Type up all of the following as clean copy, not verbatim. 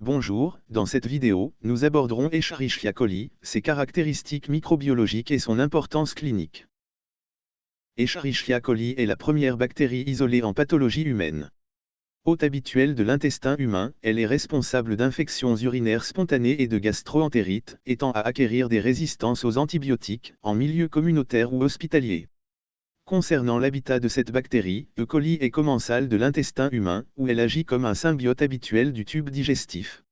Bonjour, dans cette vidéo, nous aborderons Escherichia coli, ses caractéristiques microbiologiques et son importance clinique. Escherichia coli est la première bactérie isolée en pathologie humaine. Hôte habituelle de l'intestin humain, elle est responsable d'infections urinaires spontanées et de gastro-entérite, et tend à acquérir des résistances aux antibiotiques, en milieu communautaire ou hospitalier. Concernant l'habitat de cette bactérie, E. coli est commensale de l'intestin humain, où elle agit comme un symbiote habituel du tube digestif.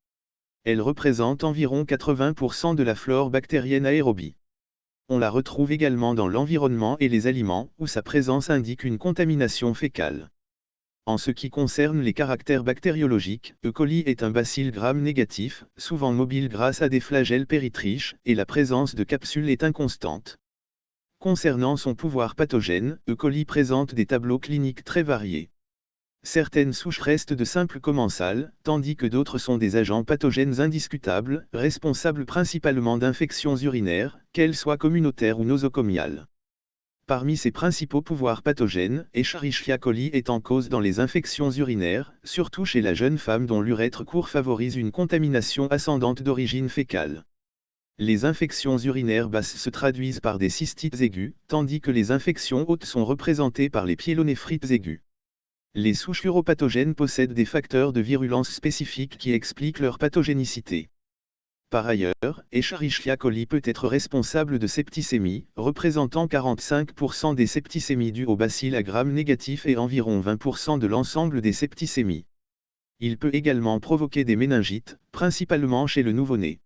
Elle représente environ 80% de la flore bactérienne aérobie. On la retrouve également dans l'environnement et les aliments, où sa présence indique une contamination fécale. En ce qui concerne les caractères bactériologiques, E. coli est un bacille gram-négatif, souvent mobile grâce à des flagelles péritriches, et la présence de capsules est inconstante. Concernant son pouvoir pathogène, E. coli présente des tableaux cliniques très variés. Certaines souches restent de simples commensales, tandis que d'autres sont des agents pathogènes indiscutables, responsables principalement d'infections urinaires, qu'elles soient communautaires ou nosocomiales. Parmi ses principaux pouvoirs pathogènes, Escherichia coli est en cause dans les infections urinaires, surtout chez la jeune femme dont l'urètre court favorise une contamination ascendante d'origine fécale. Les infections urinaires basses se traduisent par des cystites aiguës, tandis que les infections hautes sont représentées par les pyélonéphrites aiguës. Les souches uropathogènes possèdent des facteurs de virulence spécifiques qui expliquent leur pathogénicité. Par ailleurs, Escherichia coli peut être responsable de septicémie, représentant 45% des septicémies dues au bacille à gram-négatif et environ 20% de l'ensemble des septicémies. Il peut également provoquer des méningites, principalement chez le nouveau-né.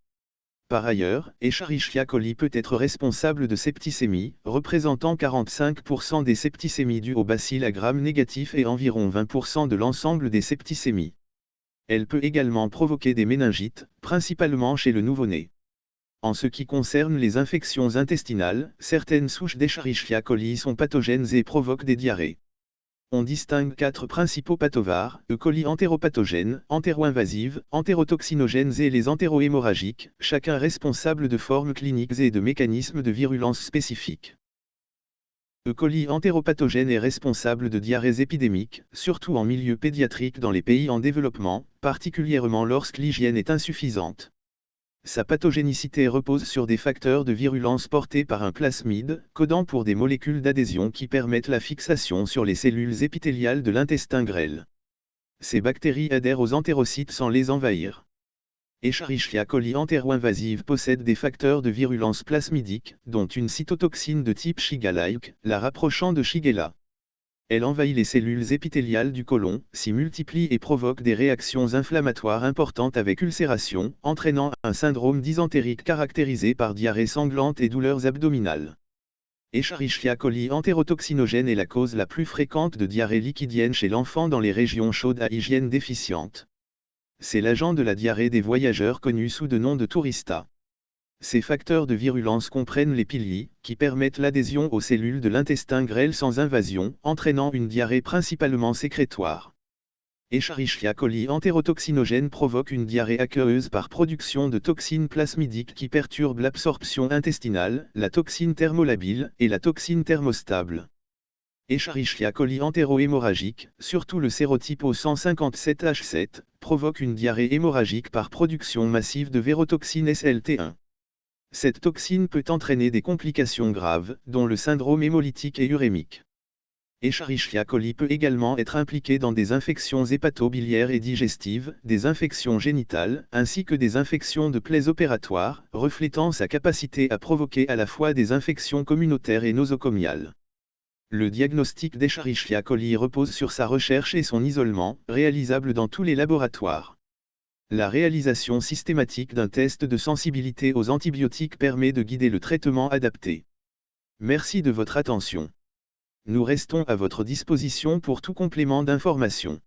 Par ailleurs, Escherichia coli peut être responsable de septicémie, représentant 45% des septicémies dues au bacille à gram-négatif et environ 20% de l'ensemble des septicémies. Elle peut également provoquer des méningites, principalement chez le nouveau-né. En ce qui concerne les infections intestinales, certaines souches d'Escherichia coli sont pathogènes et provoquent des diarrhées. On distingue 4 principaux pathovars, E. coli entéropathogènes, entéro-invasives, entérotoxinogènes et les entérohémorragiques, chacun responsable de formes cliniques et de mécanismes de virulence spécifiques. E. coli entéropathogène est responsable de diarrhées épidémiques, surtout en milieu pédiatrique dans les pays en développement, particulièrement lorsque l'hygiène est insuffisante. Sa pathogénicité repose sur des facteurs de virulence portés par un plasmide, codant pour des molécules d'adhésion qui permettent la fixation sur les cellules épithéliales de l'intestin grêle. Ces bactéries adhèrent aux entérocytes sans les envahir. Escherichia coli entéro-invasive possède des facteurs de virulence plasmidique, dont une cytotoxine de type Shigella-like, la rapprochant de Shigella. Elle envahit les cellules épithéliales du côlon, s'y multiplie et provoque des réactions inflammatoires importantes avec ulcération, entraînant un syndrome dysentérique caractérisé par diarrhée sanglante et douleurs abdominales. Escherichia coli entérotoxinogène est la cause la plus fréquente de diarrhée liquidienne chez l'enfant dans les régions chaudes à hygiène déficiente. C'est l'agent de la diarrhée des voyageurs connu sous le nom de tourista. Ces facteurs de virulence comprennent les piliers, qui permettent l'adhésion aux cellules de l'intestin grêle sans invasion, entraînant une diarrhée principalement sécrétoire. Escherichia coli entérotoxinogène provoque une diarrhée aqueuse par production de toxines plasmidiques qui perturbent l'absorption intestinale, la toxine thermolabile et la toxine thermostable. Escherichia coli entérohémorragique, surtout le sérotype O157H7, provoque une diarrhée hémorragique par production massive de vérotoxine SLT1. Cette toxine peut entraîner des complications graves, dont le syndrome hémolytique et urémique. Escherichia coli peut également être impliqué dans des infections hépatobiliaires et digestives, des infections génitales, ainsi que des infections de plaies opératoires, reflétant sa capacité à provoquer à la fois des infections communautaires et nosocomiales. Le diagnostic d'Escherichia coli repose sur sa recherche et son isolement, réalisable dans tous les laboratoires. La réalisation systématique d'un test de sensibilité aux antibiotiques permet de guider le traitement adapté. Merci de votre attention. Nous restons à votre disposition pour tout complément d'information.